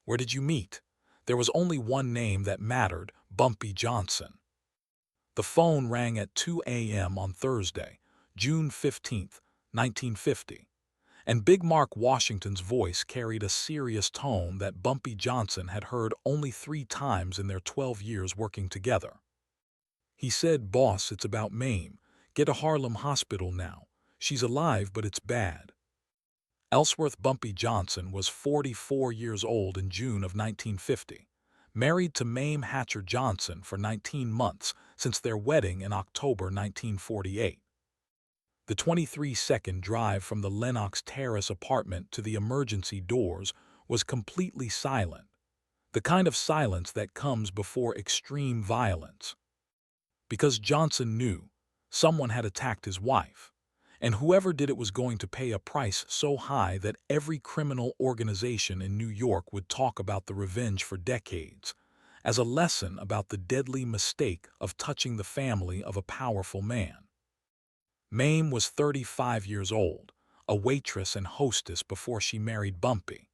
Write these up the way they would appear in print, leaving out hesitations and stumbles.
Where did you meet? There was only one name that mattered, Bumpy Johnson. The phone rang at 2 a.m. on Thursday, June 15th, 1950, and Big Mark Washington's voice carried a serious tone that Bumpy Johnson had heard only 3 times in their 12 years working together. He said, "Boss, it's about Mame. Get to Harlem Hospital now. She's alive, but it's bad." Ellsworth Bumpy Johnson was 44 years old in June of 1950, married to Mame Hatcher Johnson for 19 months since their wedding in October 1948. The 23-second drive from the Lenox Terrace apartment to the emergency doors was completely silent, the kind of silence that comes before extreme violence. Because Johnson knew someone had attacked his wife, and whoever did it was going to pay a price so high that every criminal organization in New York would talk about the revenge for decades, as a lesson about the deadly mistake of touching the family of a powerful man. Mame was 35 years old, a waitress and hostess before she married Bumpy,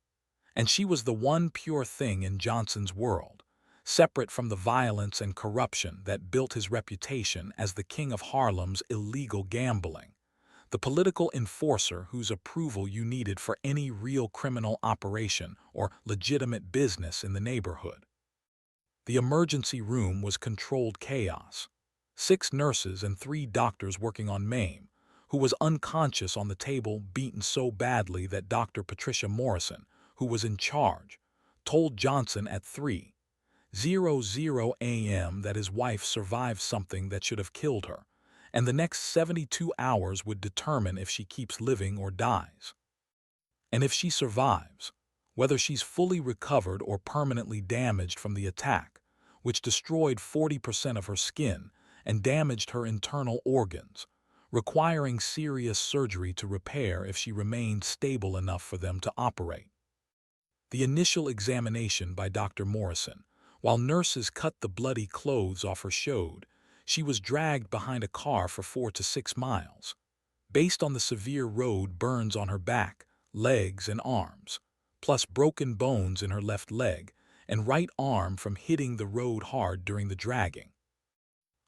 and she was the one pure thing in Johnson's world, separate from the violence and corruption that built his reputation as the king of Harlem's illegal gambling, the political enforcer whose approval you needed for any real criminal operation or legitimate business in the neighborhood. The emergency room was controlled chaos. 6 nurses and 3 doctors working on Mame, who was unconscious on the table, beaten so badly that Dr. Patricia Morrison, who was in charge, told Johnson at 3:00 a.m. that his wife survived something that should have killed her, and the next 72 hours would determine if she keeps living or dies. And if she survives, whether she's fully recovered or permanently damaged from the attack, which destroyed 40% of her skin and damaged her internal organs, requiring serious surgery to repair if she remained stable enough for them to operate. The initial examination by Dr. Morrison, while nurses cut the bloody clothes off her, showed she was dragged behind a car for 4 to 6 miles, based on the severe road burns on her back, legs, and arms, plus broken bones in her left leg and right arm from hitting the road hard during the dragging.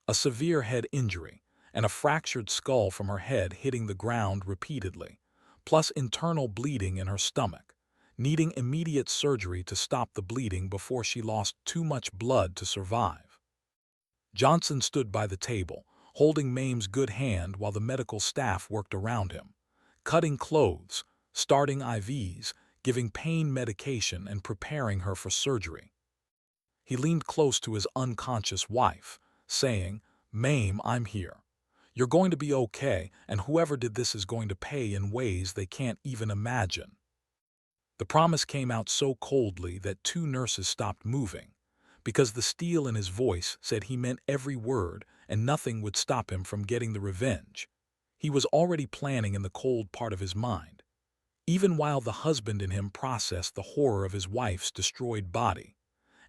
A severe head injury and a fractured skull from her head hitting the ground repeatedly, plus internal bleeding in her stomach, needing immediate surgery to stop the bleeding before she lost too much blood to survive. Johnson stood by the table, holding Mame's good hand while the medical staff worked around him, cutting clothes, starting IVs, giving pain medication, and preparing her for surgery. He leaned close to his unconscious wife, saying, "Mame, I'm here. You're going to be okay, and whoever did this is going to pay in ways they can't even imagine." The promise came out so coldly that 2 nurses stopped moving, because the steel in his voice said he meant every word and nothing would stop him from getting the revenge he was already planning in the cold part of his mind, even while the husband in him processed the horror of his wife's destroyed body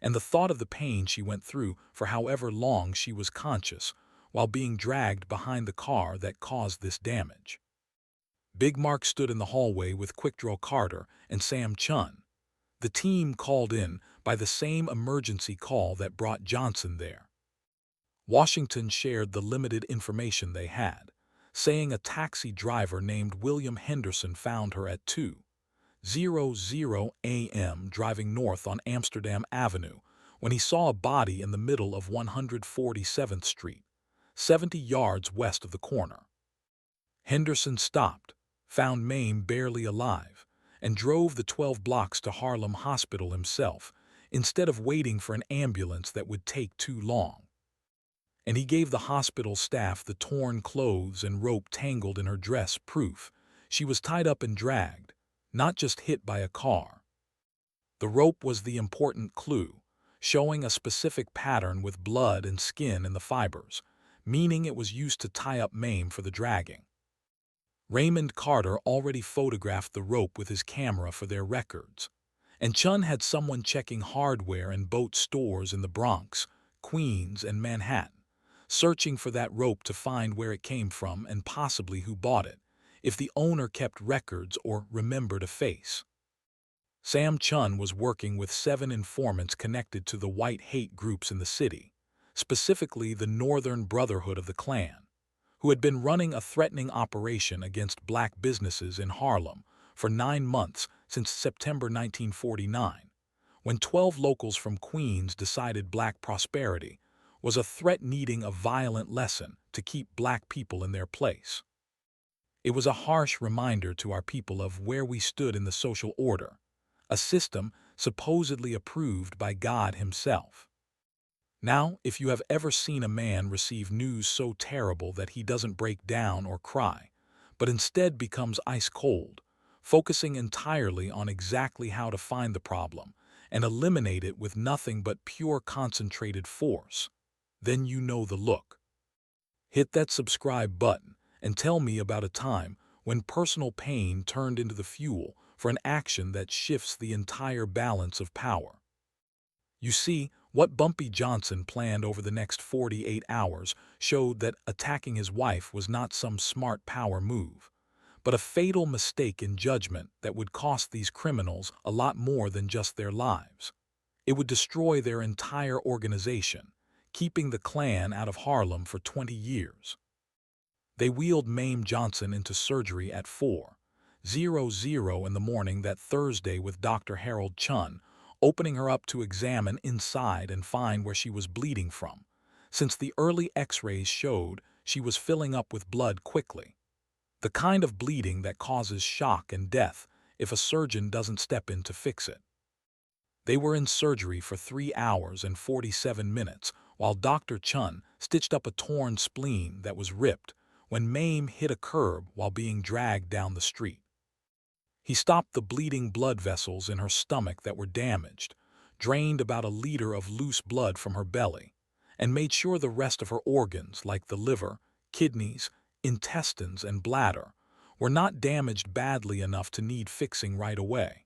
and the thought of the pain she went through for however long she was conscious while being dragged behind the car that caused this damage. Big Mark stood in the hallway with Quickdraw Carter and Sam Chun, the team called in by the same emergency call that brought Johnson there. Washington shared the limited information they had, saying a taxi driver named William Henderson found her at 2:00 a.m. driving north on Amsterdam Avenue when he saw a body in the middle of 147th Street, 70 yards west of the corner. Henderson stopped, found Mame barely alive, and drove the 12 blocks to Harlem Hospital himself, instead of waiting for an ambulance that would take too long. And he gave the hospital staff the torn clothes and rope tangled in her dress proof she was tied up and dragged, not just hit by a car. The rope was the important clue, showing a specific pattern with blood and skin in the fibers, meaning it was used to tie up Mame for the dragging. Raymond Carter already photographed the rope with his camera for their records, and Chun had someone checking hardware and boat stores in the Bronx, Queens, and Manhattan, searching for that rope to find where it came from and possibly who bought it, if the owner kept records or remembered a face. Sam Chun was working with 7 informants connected to the white hate groups in the city, specifically the Northern Brotherhood of the Klan, who had been running a threatening operation against black businesses in Harlem for 9 months since September 1949, when 12 locals from Queens decided black prosperity was a threat needing a violent lesson to keep black people in their place. It was a harsh reminder to our people of where we stood in the social order, a system supposedly approved by God himself. Now, if you have ever seen a man receive news so terrible that he doesn't break down or cry, but instead becomes ice cold, focusing entirely on exactly how to find the problem and eliminate it with nothing but pure concentrated force, then you know the look. Hit that subscribe button and tell me about a time when personal pain turned into the fuel for an action that shifts the entire balance of power. You see, what Bumpy Johnson planned over the next 48 hours showed that attacking his wife was not some smart power move, but a fatal mistake in judgment that would cost these criminals a lot more than just their lives. It would destroy their entire organization, keeping the Klan out of Harlem for 20 years. They wheeled Mame Johnson into surgery at 4:00 in the morning that Thursday with Dr. Harold Chun, opening her up to examine inside and find where she was bleeding from, since the early x-rays showed she was filling up with blood quickly. The kind of bleeding that causes shock and death if a surgeon doesn't step in to fix it. They were in surgery for 3 hours and 47 minutes while Dr. Chun stitched up a torn spleen that was ripped when Mame hit a curb while being dragged down the street. He stopped the bleeding blood vessels in her stomach that were damaged, drained about a liter of loose blood from her belly, and made sure the rest of her organs, like the liver, kidneys, intestines, and bladder, were not damaged badly enough to need fixing right away.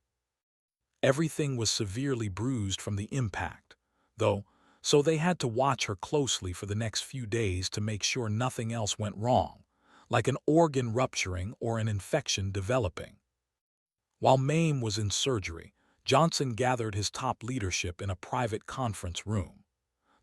Everything was severely bruised from the impact, though, so they had to watch her closely for the next few days to make sure nothing else went wrong, like an organ rupturing or an infection developing. While Mame was in surgery, Johnson gathered his top leadership in a private conference room.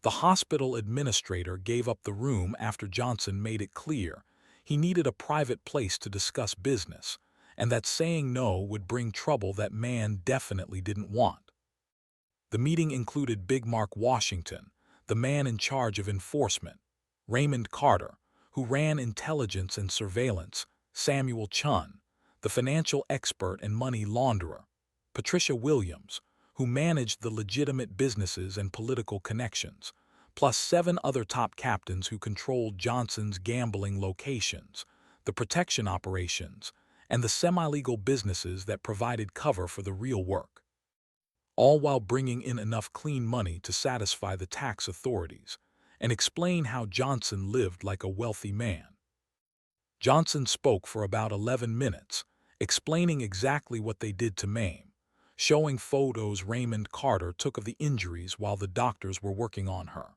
The hospital administrator gave up the room after Johnson made it clear he needed a private place to discuss business, and that saying no would bring trouble that man definitely didn't want. The meeting included Big Mark Washington, the man in charge of enforcement, Raymond Carter, who ran intelligence and surveillance, Samuel Chun, the financial expert and money launderer, Patricia Williams, who managed the legitimate businesses and political connections, plus 7 other top captains who controlled Johnson's gambling locations, the protection operations, and the semi-legal businesses that provided cover for the real work, all while bringing in enough clean money to satisfy the tax authorities and explain how Johnson lived like a wealthy man. Johnson spoke for about 11 minutes, explaining exactly what they did to Mame, showing photos Raymond Carter took of the injuries while the doctors were working on her,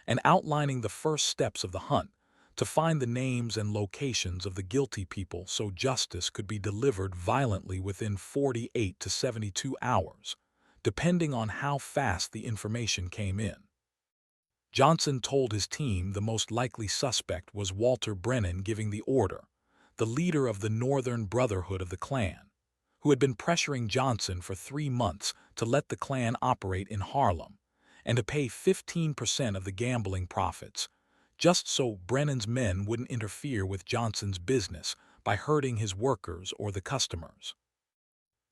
and outlining the first steps of the hunt to find the names and locations of the guilty people so justice could be delivered violently within 48 to 72 hours, depending on how fast the information came in. Johnson told his team the most likely suspect was Walter Brennan giving the order, the leader of the Northern Brotherhood of the Klan, who had been pressuring Johnson for 3 months to let the Klan operate in Harlem and to pay 15% of the gambling profits, just so Brennan's men wouldn't interfere with Johnson's business by hurting his workers or the customers.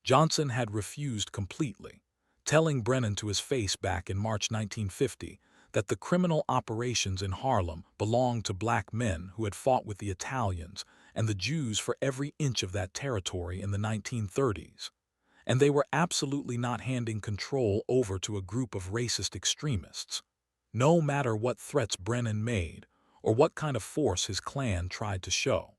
Johnson had refused completely, telling Brennan to his face back in March 1950 that the criminal operations in Harlem belonged to black men who had fought with the Italians and the Jews for every inch of that territory in the 1930s, and they were absolutely not handing control over to a group of racist extremists, no matter what threats Brennan made or what kind of force his Klan tried to show.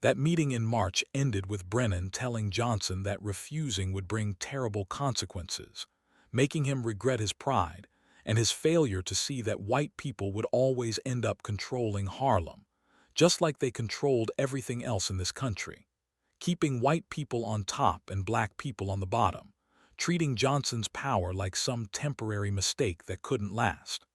That meeting in March ended with Brennan telling Johnson that refusing would bring terrible consequences, making him regret his pride and his failure to see that white people would always end up controlling Harlem, just like they controlled everything else in this country, keeping white people on top and black people on the bottom, treating Johnson's power like some temporary mistake that couldn't last.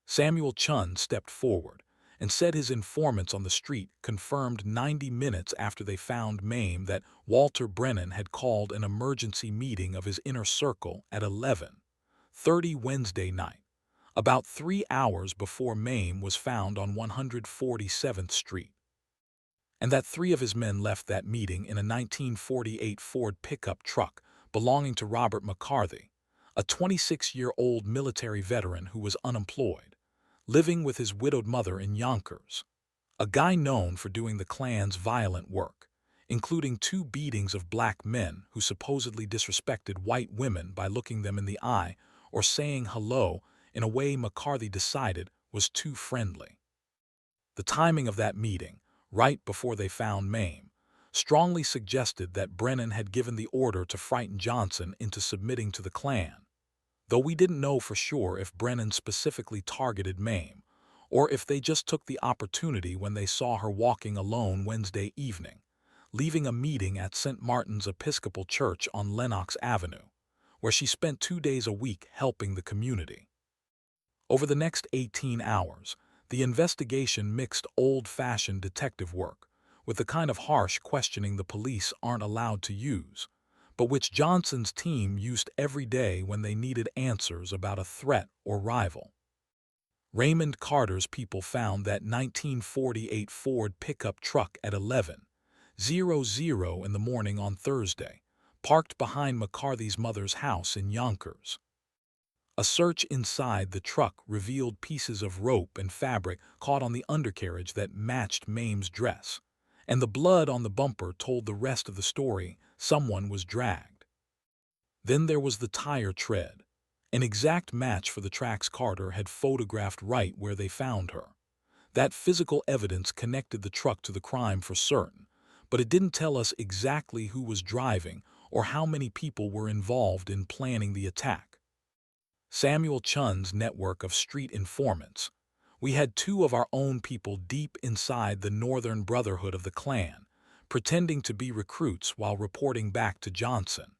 Samuel Chun stepped forward and said his informants on the street confirmed 90 minutes after they found Mame that Walter Brennan had called an emergency meeting of his inner circle at 11:30 Wednesday night, about 3 hours before Mame was found on 147th Street, and that 3 of his men left that meeting in a 1948 Ford pickup truck belonging to Robert McCarthy, a 26-year-old military veteran who was unemployed, living with his widowed mother in Yonkers, a guy known for doing the Klan's violent work, including 2 beatings of black men who supposedly disrespected white women by looking them in the eye or saying hello in a way McCarthy decided was too friendly. The timing of that meeting, right before they found Mame, strongly suggested that Brennan had given the order to frighten Johnson into submitting to the Klan, though we didn't know for sure if Brennan specifically targeted Mame, or if they just took the opportunity when they saw her walking alone Wednesday evening, leaving a meeting at St. Martin's Episcopal Church on Lenox Avenue, where she spent 2 days a week helping the community. Over the next 18 hours, the investigation mixed old-fashioned detective work with the kind of harsh questioning the police aren't allowed to use, but which Johnson's team used every day when they needed answers about a threat or rival. Raymond Carter's people found that 1948 Ford pickup truck at 11:00 in the morning on Thursday, parked behind McCarthy's mother's house in Yonkers. A search inside the truck revealed pieces of rope and fabric caught on the undercarriage that matched Mame's dress, and the blood on the bumper told the rest of the story: someone was dragged. Then there was the tire tread, an exact match for the tracks Carter had photographed right where they found her. That physical evidence connected the truck to the crime for certain, but it didn't tell us exactly who was driving or how many people were involved in planning the attack. Samuel Chun's network of street informants. We had 2 of our own people deep inside the Northern Brotherhood of the Klan, pretending to be recruits while reporting back to Johnson.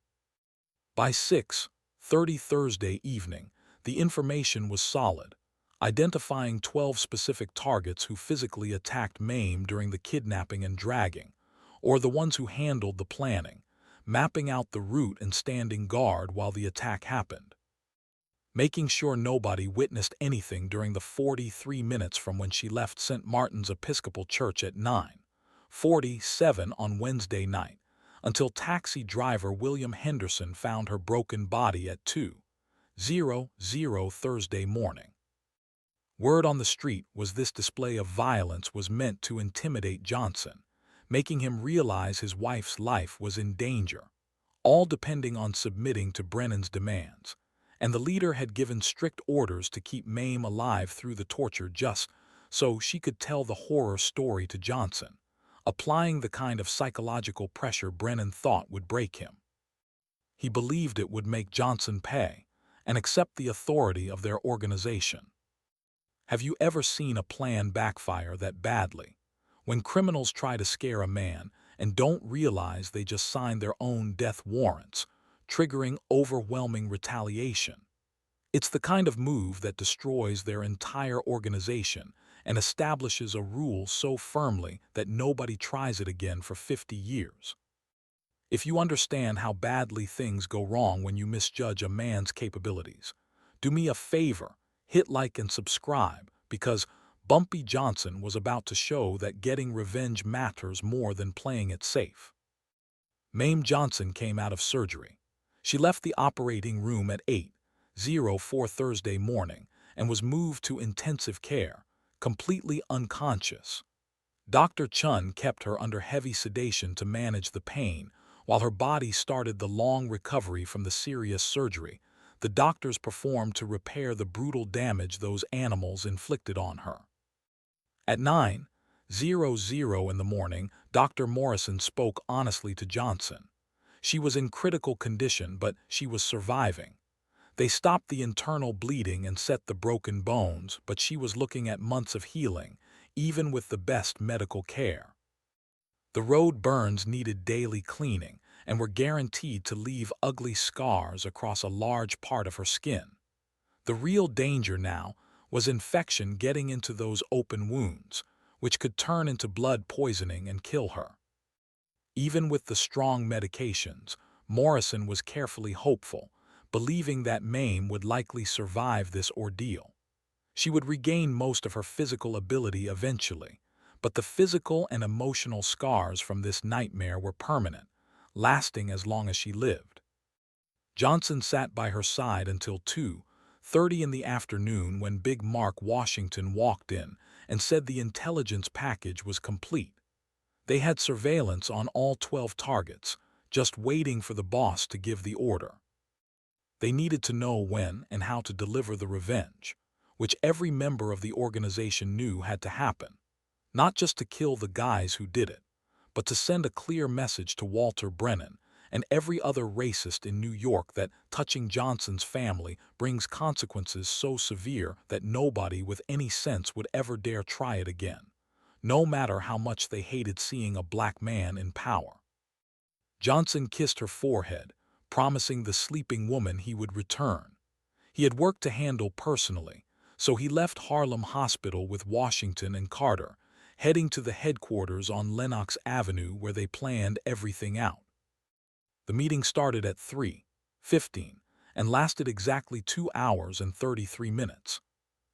By 6:30 Thursday evening, the information was solid, identifying 12 specific targets who physically attacked Mame during the kidnapping and dragging, or the ones who handled the planning, mapping out the route and standing guard while the attack happened, making sure nobody witnessed anything during the 43 minutes from when she left St. Martin's Episcopal Church at 9:47 on Wednesday night, until taxi driver William Henderson found her broken body at 2:00 Thursday morning. Word on the street was this display of violence was meant to intimidate Johnson, making him realize his wife's life was in danger, all depending on submitting to Brennan's demands, and the leader had given strict orders to keep Mame alive through the torture just so she could tell the horror story to Johnson, applying the kind of psychological pressure Brennan thought would break him. He believed it would make Johnson pay and accept the authority of their organization. Have you ever seen a plan backfire that badly? When criminals try to scare a man and don't realize they just signed their own death warrants, triggering overwhelming retaliation. It's the kind of move that destroys their entire organization and establishes a rule so firmly that nobody tries it again for 50 years. If you understand how badly things go wrong when you misjudge a man's capabilities, do me a favor, hit like and subscribe, because Bumpy Johnson was about to show that getting revenge matters more than playing it safe. Mame Johnson came out of surgery. She left the operating room at 8:04 Thursday morning and was moved to intensive care, completely unconscious. Dr. Chun kept her under heavy sedation to manage the pain, while her body started the long recovery from the serious surgery the doctors performed to repair the brutal damage those animals inflicted on her. At 9:00 in the morning, Dr. Morrison spoke honestly to Johnson. She was in critical condition, but she was surviving. They stopped the internal bleeding and set the broken bones, but she was looking at months of healing, even with the best medical care. The road burns needed daily cleaning, and were guaranteed to leave ugly scars across a large part of her skin. The real danger now was infection getting into those open wounds, which could turn into blood poisoning and kill her. Even with the strong medications, Morrison was carefully hopeful, believing that Mame would likely survive this ordeal. She would regain most of her physical ability eventually, but the physical and emotional scars from this nightmare were permanent, lasting as long as she lived. Johnson sat by her side until 2:30 in the afternoon when Big Mark Washington walked in and said the intelligence package was complete. They had surveillance on all 12 targets, just waiting for the boss to give the order. They needed to know when and how to deliver the revenge, which every member of the organization knew had to happen, not just to kill the guys who did it, but to send a clear message to Walter Brennan and every other racist in New York that touching Johnson's family brings consequences so severe that nobody with any sense would ever dare try it again, no matter how much they hated seeing a black man in power. Johnson kissed her forehead, promising the sleeping woman he would return. He had work to handle personally, so he left Harlem Hospital with Washington and Carter, heading to the headquarters on Lenox Avenue where they planned everything out. The meeting started at 3:15 and lasted exactly 2 hours and 33 minutes.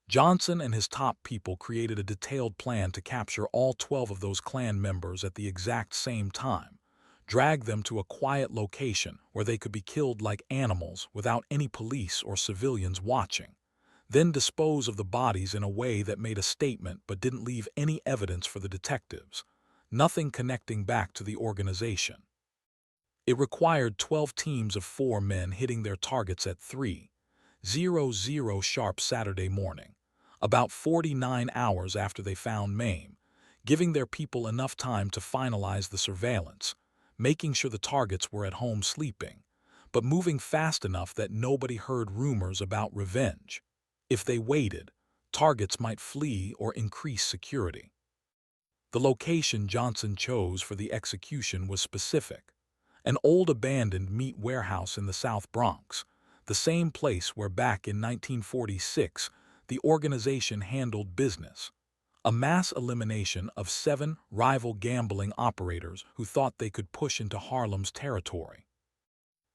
Johnson and his top people created a detailed plan to capture all 12 of those Klan members at the exact same time, drag them to a quiet location where they could be killed like animals without any police or civilians watching, then dispose of the bodies in a way that made a statement but didn't leave any evidence for the detectives, nothing connecting back to the organization. It required 12 teams of 4 men hitting their targets at 3:00 sharp Saturday morning, about 49 hours after they found Mame, giving their people enough time to finalize the surveillance, making sure the targets were at home sleeping, but moving fast enough that nobody heard rumors about revenge. If they waited, targets might flee or increase security. The location Johnson chose for the execution was specific: an old abandoned meat warehouse in the South Bronx, the same place where back in 1946 the organization handled business. A mass elimination of 7 rival gambling operators who thought they could push into Harlem's territory.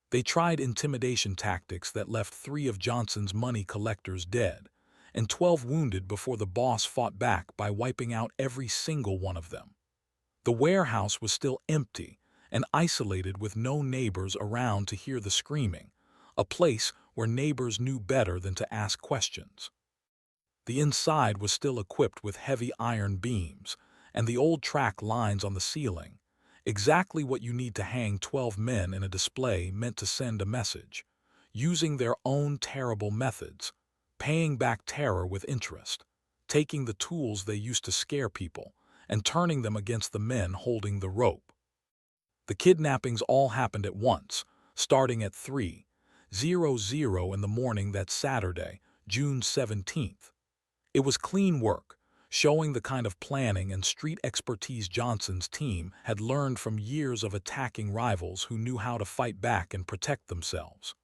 They tried intimidation tactics that left 3 of Johnson's money collectors dead and 12 wounded before the boss fought back by wiping out every single one of them. The warehouse was still empty and isolated with no neighbors around to hear the screaming, a place where neighbors knew better than to ask questions. The inside was still equipped with heavy iron beams and the old track lines on the ceiling, exactly what you need to hang 12 men in a display meant to send a message, using their own terrible methods, paying back terror with interest, taking the tools they used to scare people and turning them against the men holding the rope. The kidnappings all happened at once, starting at 3:00 in the morning that Saturday, June 17th. It was clean work, showing the kind of planning and street expertise Johnson's team had learned from years of attacking rivals who knew how to fight back and protect themselves.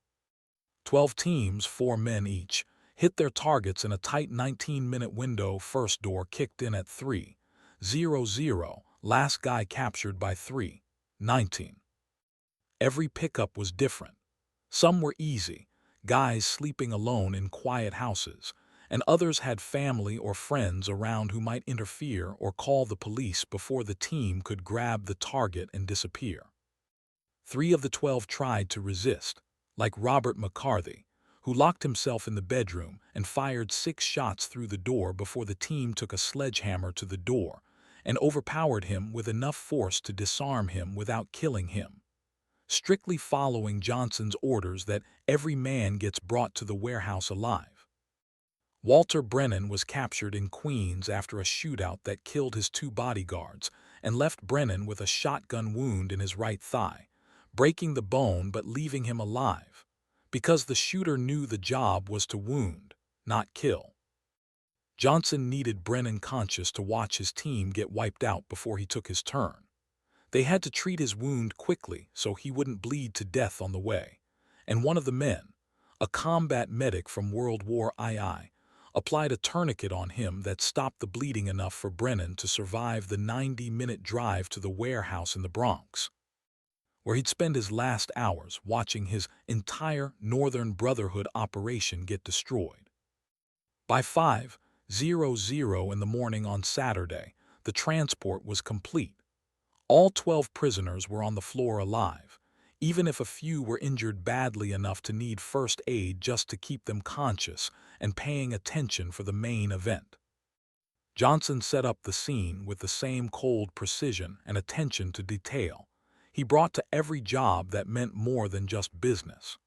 12 teams, 4 men each, hit their targets in a tight 19-minute window. First door kicked in at 3:00, last guy captured by 3:19. Every pickup was different. Some were easy, guys sleeping alone in quiet houses, and others had family or friends around who might interfere or call the police before the team could grab the target and disappear. 3 of the 12 tried to resist, like Robert McCarthy, who locked himself in the bedroom and fired 6 shots through the door before the team took a sledgehammer to the door and overpowered him with enough force to disarm him without killing him, strictly following Johnson's orders that every man gets brought to the warehouse alive. Walter Brennan was captured in Queens after a shootout that killed his 2 bodyguards and left Brennan with a shotgun wound in his right thigh, breaking the bone but leaving him alive, because the shooter knew the job was to wound, not kill. Johnson needed Brennan conscious to watch his team get wiped out before he took his turn. They had to treat his wound quickly so he wouldn't bleed to death on the way, and one of the men, a combat medic from World War II, applied a tourniquet on him that stopped the bleeding enough for Brennan to survive the 90-minute drive to the warehouse in the Bronx, where he'd spend his last hours watching his entire Northern Brotherhood operation get destroyed. By 5:00 in the morning on Saturday, the transport was complete. All 12 prisoners were on the floor alive, even if a few were injured badly enough to need first aid just to keep them conscious and paying attention for the main event. Johnson set up the scene with the same cold precision and attention to detail he brought to every job that meant more than just business.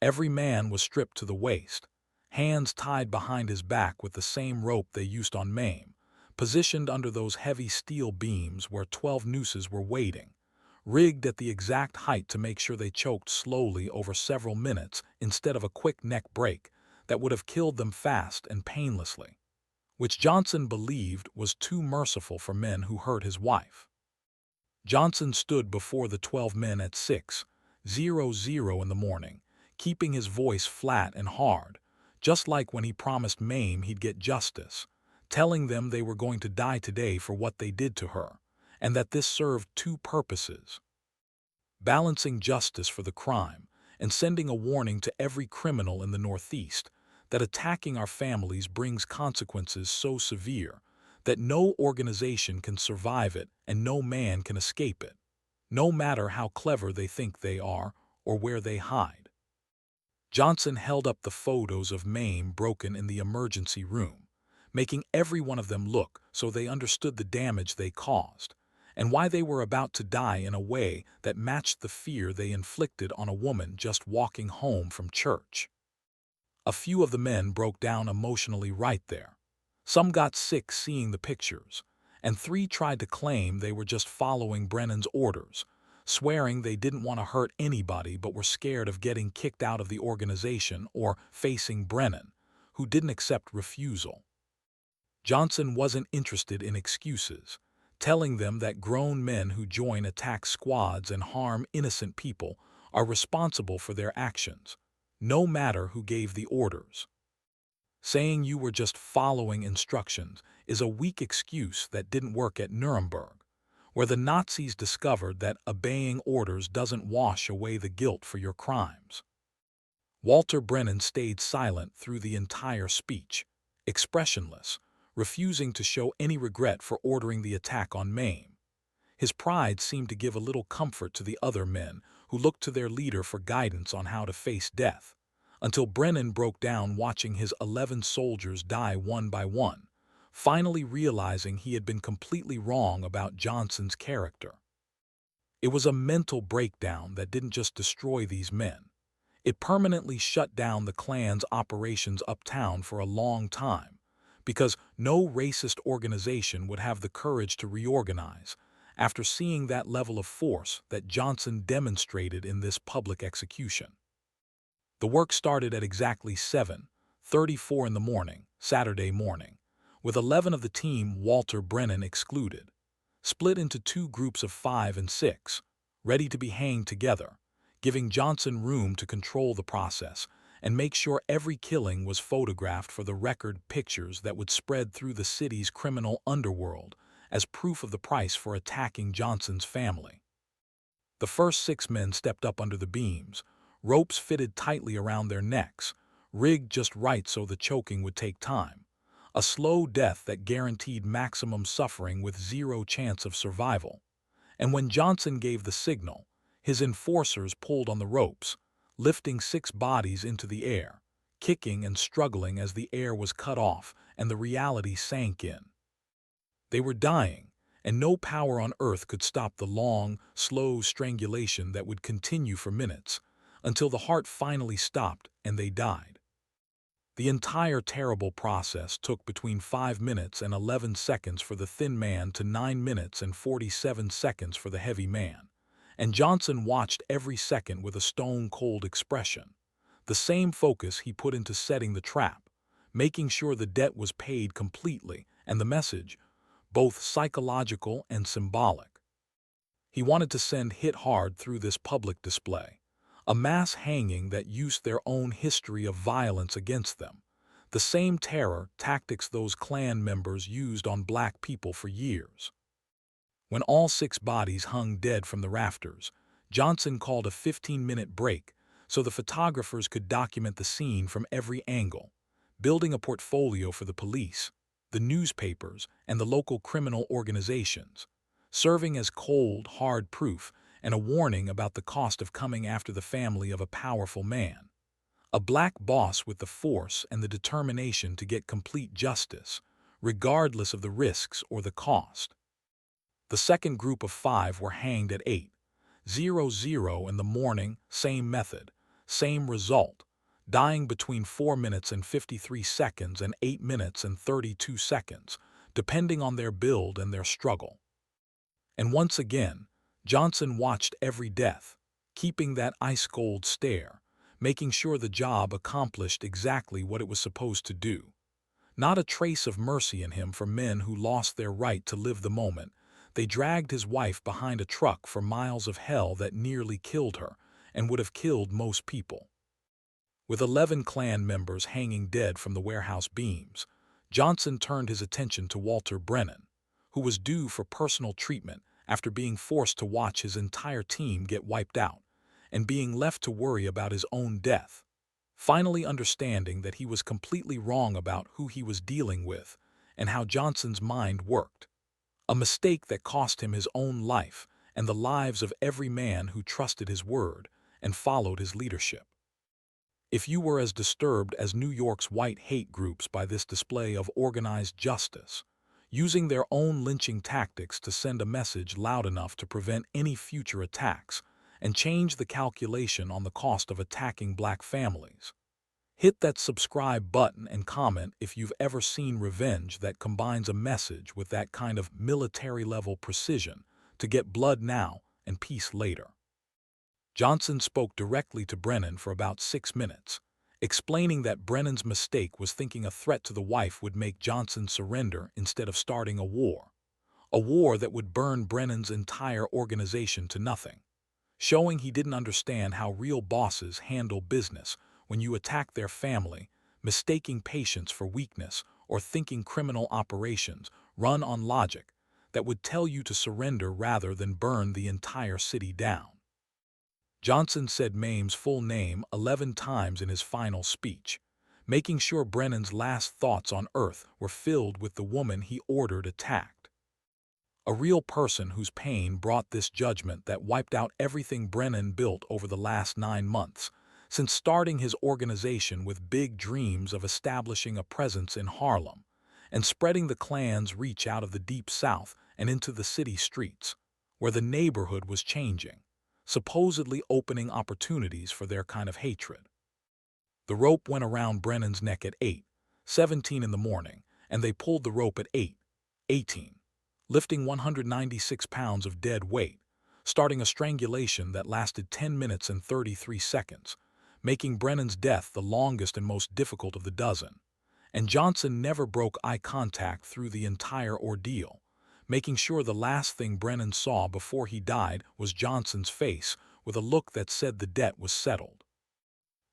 Every man was stripped to the waist, hands tied behind his back with the same rope they used on Mame, positioned under those heavy steel beams where 12 nooses were waiting, rigged at the exact height to make sure they choked slowly over several minutes instead of a quick neck break that would have killed them fast and painlessly, which Johnson believed was too merciful for men who hurt his wife. Johnson stood before the 12 men at 6:00 in the morning, keeping his voice flat and hard, just like when he promised Mame he'd get justice, telling them they were going to die today for what they did to her, and that this served two purposes: balancing justice for the crime and sending a warning to every criminal in the Northeast that attacking our families brings consequences so severe that no organization can survive it and no man can escape it, no matter how clever they think they are or where they hide. Johnson held up the photos of Mame broken in the emergency room, making every one of them look so they understood the damage they caused and why they were about to die in a way that matched the fear they inflicted on a woman just walking home from church. A few of the men broke down emotionally right there. Some got sick seeing the pictures, and 3 tried to claim they were just following Brennan's orders, swearing they didn't want to hurt anybody but were scared of getting kicked out of the organization or facing Brennan, who didn't accept refusal. Johnson wasn't interested in excuses, telling them that grown men who join attack squads and harm innocent people are responsible for their actions, no matter who gave the orders. Saying you were just following instructions is a weak excuse that didn't work at Nuremberg, where the Nazis discovered that obeying orders doesn't wash away the guilt for your crimes. Walter Brennan stayed silent through the entire speech, expressionless, refusing to show any regret for ordering the attack on Mame. His pride seemed to give a little comfort to the other men who looked to their leader for guidance on how to face death, until Brennan broke down watching his 11 soldiers die one by one, finally realizing he had been completely wrong about Johnson's character. It was a mental breakdown that didn't just destroy these men. It permanently shut down the Klan's operations uptown for a long time, because no racist organization would have the courage to reorganize after seeing that level of force that Johnson demonstrated in this public execution. The work started at exactly 7:34 in the morning, Saturday morning, with 11 of the team, Walter Brennan excluded, split into 2 groups of 5 and 6, ready to be hanged together, giving Johnson room to control the process and make sure every killing was photographed for the record pictures that would spread through the city's criminal underworld as proof of the price for attacking Johnson's family. The first 6 men stepped up under the beams, ropes fitted tightly around their necks, rigged just right so the choking would take time, a slow death that guaranteed maximum suffering with 0 chance of survival. And when Johnson gave the signal, his enforcers pulled on the ropes, lifting 6 bodies into the air, kicking and struggling as the air was cut off and the reality sank in. They were dying, and no power on earth could stop the long, slow strangulation that would continue for minutes, until the heart finally stopped and they died. The entire terrible process took between 5 minutes and 11 seconds for the thin man to 9 minutes and 47 seconds for the heavy man, and Johnson watched every second with a stone-cold expression, the same focus he put into setting the trap, making sure the debt was paid completely and the message, both psychological and symbolic. He wanted to send hit hard through this public display, a mass hanging that used their own history of violence against them, the same terror tactics those Klan members used on black people for years. When all 6 bodies hung dead from the rafters, Johnson called a 15-minute break so the photographers could document the scene from every angle, building a portfolio for the police, the newspapers, and the local criminal organizations, serving as cold, hard proof and a warning about the cost of coming after the family of a powerful man. A black boss with the force and the determination to get complete justice, regardless of the risks or the cost. The second group of 5 were hanged at 8:00 in the morning, same method, same result, dying between 4 minutes and 53 seconds and 8 minutes and 32 seconds, depending on their build and their struggle. And once again, Johnson watched every death, keeping that ice-cold stare, making sure the job accomplished exactly what it was supposed to do. Not a trace of mercy in him for men who lost their right to live the moment. They dragged his wife behind a truck for miles of hell that nearly killed her and would have killed most people. With 11 Klan members hanging dead from the warehouse beams, Johnson turned his attention to Walter Brennan, who was due for personal treatment after being forced to watch his entire team get wiped out and being left to worry about his own death. Finally understanding that he was completely wrong about who he was dealing with and how Johnson's mind worked. A mistake that cost him his own life and the lives of every man who trusted his word and followed his leadership. If you were as disturbed as New York's white hate groups by this display of organized justice, using their own lynching tactics to send a message loud enough to prevent any future attacks and change the calculation on the cost of attacking black families, hit that subscribe button and comment if you've ever seen revenge that combines a message with that kind of military-level precision to get blood now and peace later. Johnson spoke directly to Brennan for about 6 minutes, explaining that Brennan's mistake was thinking a threat to the wife would make Johnson surrender instead of starting a war that would burn Brennan's entire organization to nothing, showing he didn't understand how real bosses handle business when you attack their family, mistaking patience for weakness or thinking criminal operations run on logic that would tell you to surrender rather than burn the entire city down. Johnson said Mame's full name 11 times in his final speech, making sure Brennan's last thoughts on Earth were filled with the woman he ordered attacked. A real person whose pain brought this judgment that wiped out everything Brennan built over the last 9 months, since starting his organization with big dreams of establishing a presence in Harlem and spreading the Klan's reach out of the Deep South and into the city streets, where the neighborhood was changing, supposedly opening opportunities for their kind of hatred. The rope went around Brennan's neck at 8:17 in the morning, and they pulled the rope at 8:18, lifting 196 pounds of dead weight, starting a strangulation that lasted 10 minutes and 33 seconds, making Brennan's death the longest and most difficult of the dozen. And Johnson never broke eye contact through the entire ordeal, making sure the last thing Brennan saw before he died was Johnson's face with a look that said the debt was settled.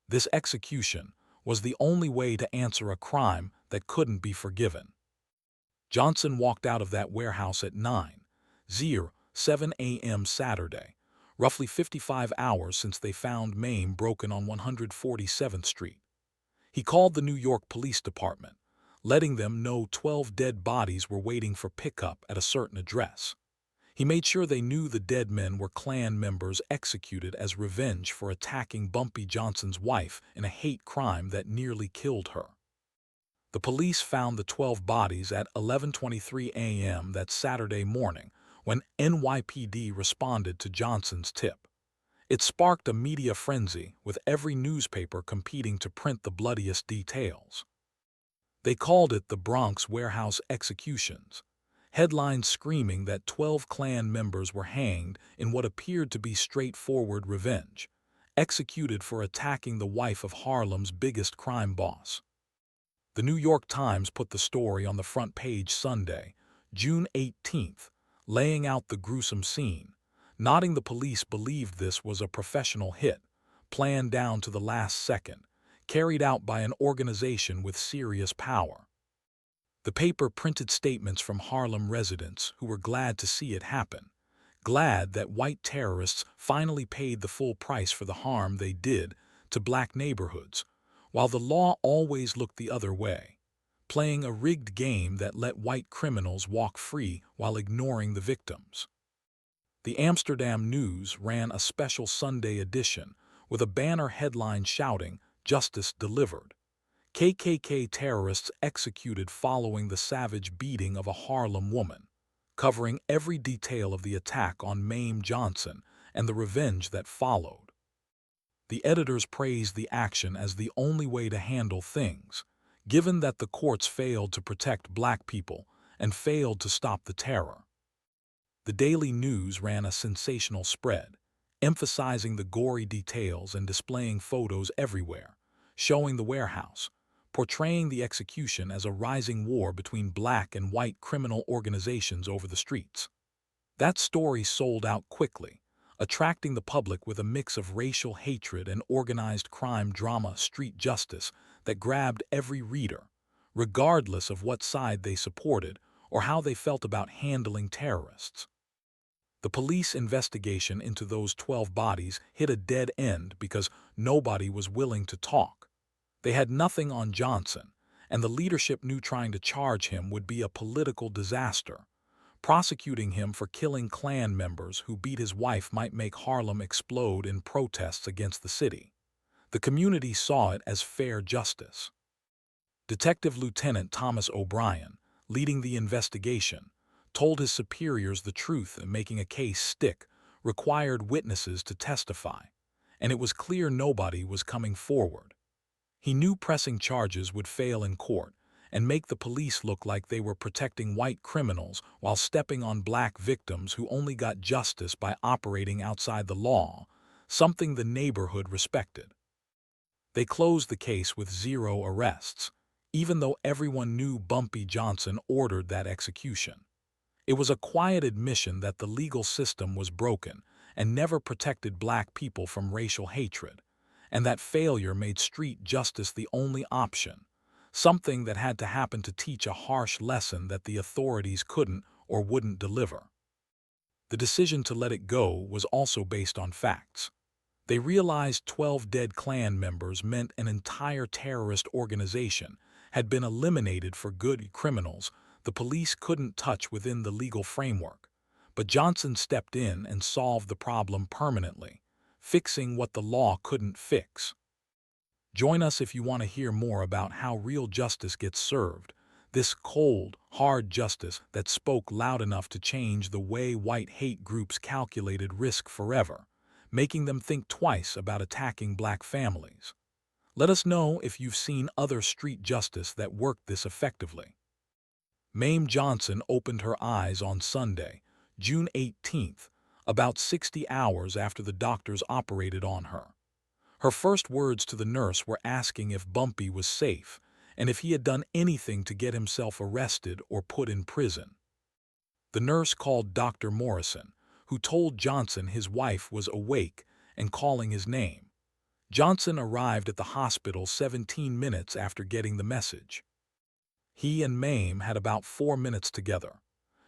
This execution was the only way to answer a crime that couldn't be forgiven. Johnson walked out of that warehouse at 9:07 a.m. Saturday, roughly 55 hours since they found Mame broken on 147th Street. He called the New York Police Department, letting them know 12 dead bodies were waiting for pickup at a certain address. He made sure they knew the dead men were Klan members executed as revenge for attacking Bumpy Johnson's wife in a hate crime that nearly killed her. The police found the 12 bodies at 11:23 a.m. that Saturday morning when NYPD responded to Johnson's tip. It sparked a media frenzy, with every newspaper competing to print the bloodiest details. They called it the Bronx Warehouse Executions, headlines screaming that 12 Klan members were hanged in what appeared to be straightforward revenge, executed for attacking the wife of Harlem's biggest crime boss. The New York Times put the story on the front page Sunday, June 18th, laying out the gruesome scene, nodding the police believed this was a professional hit, planned down to the last second, carried out by an organization with serious power. The paper printed statements from Harlem residents who were glad to see it happen, glad that white terrorists finally paid the full price for the harm they did to black neighborhoods, while the law always looked the other way, playing a rigged game that let white criminals walk free while ignoring the victims. The Amsterdam News ran a special Sunday edition with a banner headline shouting, "Justice delivered." KKK terrorists executed following the savage beating of a Harlem woman, covering every detail of the attack on Mame Johnson and the revenge that followed. The editors praised the action as the only way to handle things, given that the courts failed to protect black people and failed to stop the terror. The Daily News ran a sensational spread, emphasizing the gory details and displaying photos everywhere, showing the warehouse, portraying the execution as a rising war between black and white criminal organizations over the streets. That story sold out quickly, attracting the public with a mix of racial hatred and organized crime drama street justice that grabbed every reader, regardless of what side they supported or how they felt about handling terrorists. The police investigation into those 12 bodies hit a dead end because nobody was willing to talk. They had nothing on Johnson, and the leadership knew trying to charge him would be a political disaster. Prosecuting him for killing Klan members who beat his wife might make Harlem explode in protests against the city. The community saw it as fair justice. Detective Lieutenant Thomas O'Brien, leading the investigation, told his superiors the truth and making a case stick required witnesses to testify, and it was clear nobody was coming forward. He knew pressing charges would fail in court and make the police look like they were protecting white criminals while stepping on black victims who only got justice by operating outside the law, something the neighborhood respected. They closed the case with 0 arrests, even though everyone knew Bumpy Johnson ordered that execution. It was a quiet admission that the legal system was broken and never protected black people from racial hatred, and that failure made street justice the only option, something that had to happen to teach a harsh lesson that the authorities couldn't or wouldn't deliver. The decision to let it go was also based on facts. They realized 12 dead Klan members meant an entire terrorist organization had been eliminated for good criminals the police couldn't touch within the legal framework. But Johnson stepped in and solved the problem permanently, fixing what the law couldn't fix. Join us if you want to hear more about how real justice gets served, this cold, hard justice that spoke loud enough to change the way white hate groups calculated risk forever, making them think twice about attacking black families. Let us know if you've seen other street justice that worked this effectively. Mame Johnson opened her eyes on Sunday, June 18th, about 60 hours after the doctors operated on her. Her first words to the nurse were asking if Bumpy was safe and if he had done anything to get himself arrested or put in prison. The nurse called Dr. Morrison, who told Johnson his wife was awake and calling his name. Johnson arrived at the hospital 17 minutes after getting the message. He and Mame had about 4 minutes together.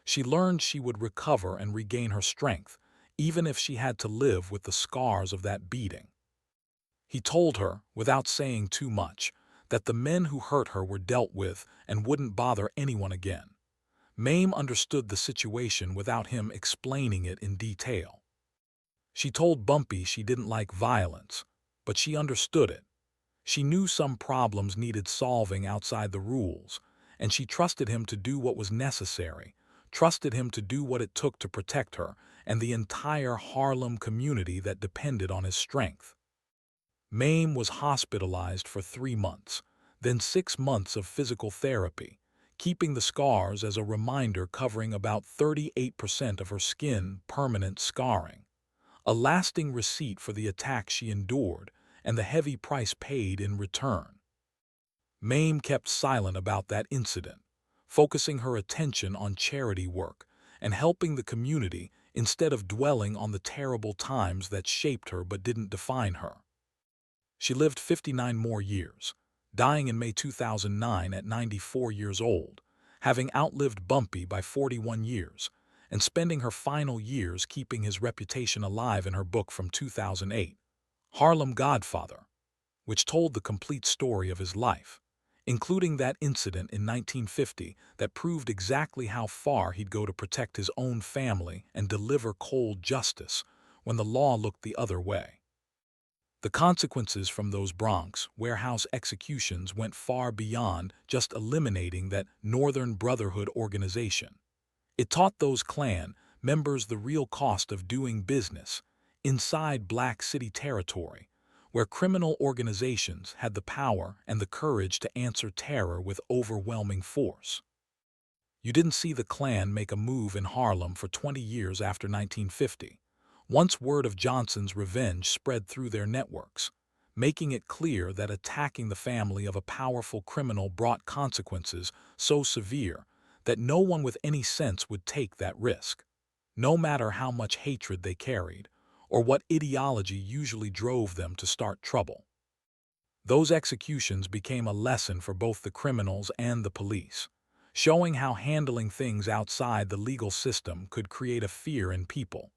She learned she would recover and regain her strength, even if she had to live with the scars of that beating. He told her, without saying too much, that the men who hurt her were dealt with and wouldn't bother anyone again. Mame understood the situation without him explaining it in detail. She told Bumpy she didn't like violence, but she understood it. She knew some problems needed solving outside the rules, and she trusted him to do what was necessary, trusted him to do what it took to protect her and the entire Harlem community that depended on his strength. Mame was hospitalized for 3 months, then 6 months of physical therapy, keeping the scars as a reminder covering about 38% of her skin, permanent scarring. A lasting receipt for the attack she endured and the heavy price paid in return. Mame kept silent about that incident, focusing her attention on charity work and helping the community instead of dwelling on the terrible times that shaped her but didn't define her. She lived 59 more years, dying in May 2009 at 94 years old, having outlived Bumpy by 41 years, and spending her final years keeping his reputation alive in her book from 2008, Harlem Godfather, which told the complete story of his life, including that incident in 1950 that proved exactly how far he'd go to protect his own family and deliver cold justice when the law looked the other way. The consequences from those Bronx warehouse executions went far beyond just eliminating that Northern Brotherhood organization. It taught those Klan members the real cost of doing business inside Black City territory, where criminal organizations had the power and the courage to answer terror with overwhelming force. You didn't see the Klan make a move in Harlem for 20 years after 1950, once word of Johnson's revenge spread through their networks, making it clear that attacking the family of a powerful criminal brought consequences so severe that no one with any sense would take that risk, no matter how much hatred they carried or what ideology usually drove them to start trouble. Those executions became a lesson for both the criminals and the police, showing how handling things outside the legal system could create a fear in people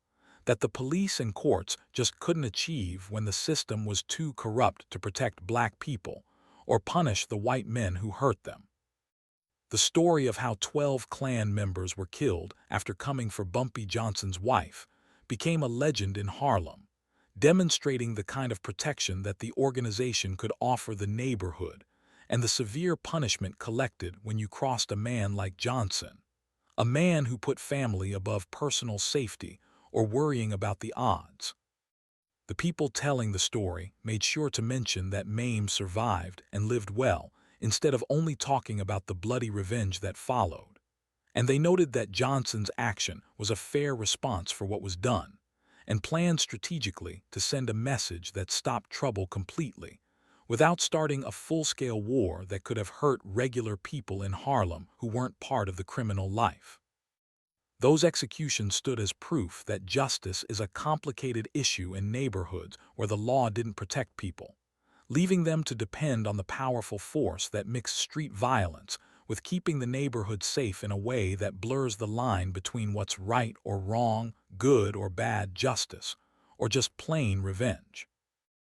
that the police and courts just couldn't achieve when the system was too corrupt to protect Black people or punish the white men who hurt them. The story of how 12 Klan members were killed after coming for Bumpy Johnson's wife became a legend in Harlem, demonstrating the kind of protection that the organization could offer the neighborhood and the severe punishment collected when you crossed a man like Johnson, a man who put family above personal safety or worrying about the odds. The people telling the story made sure to mention that Mame survived and lived well, instead of only talking about the bloody revenge that followed. And they noted that Johnson's action was a fair response for what was done, and planned strategically to send a message that stopped trouble completely, without starting a full-scale war that could have hurt regular people in Harlem who weren't part of the criminal life. Those executions stood as proof that justice is a complicated issue in neighborhoods where the law didn't protect people, leaving them to depend on the powerful force that mixed street violence with keeping the neighborhood safe in a way that blurs the line between what's right or wrong, good or bad justice, or just plain revenge.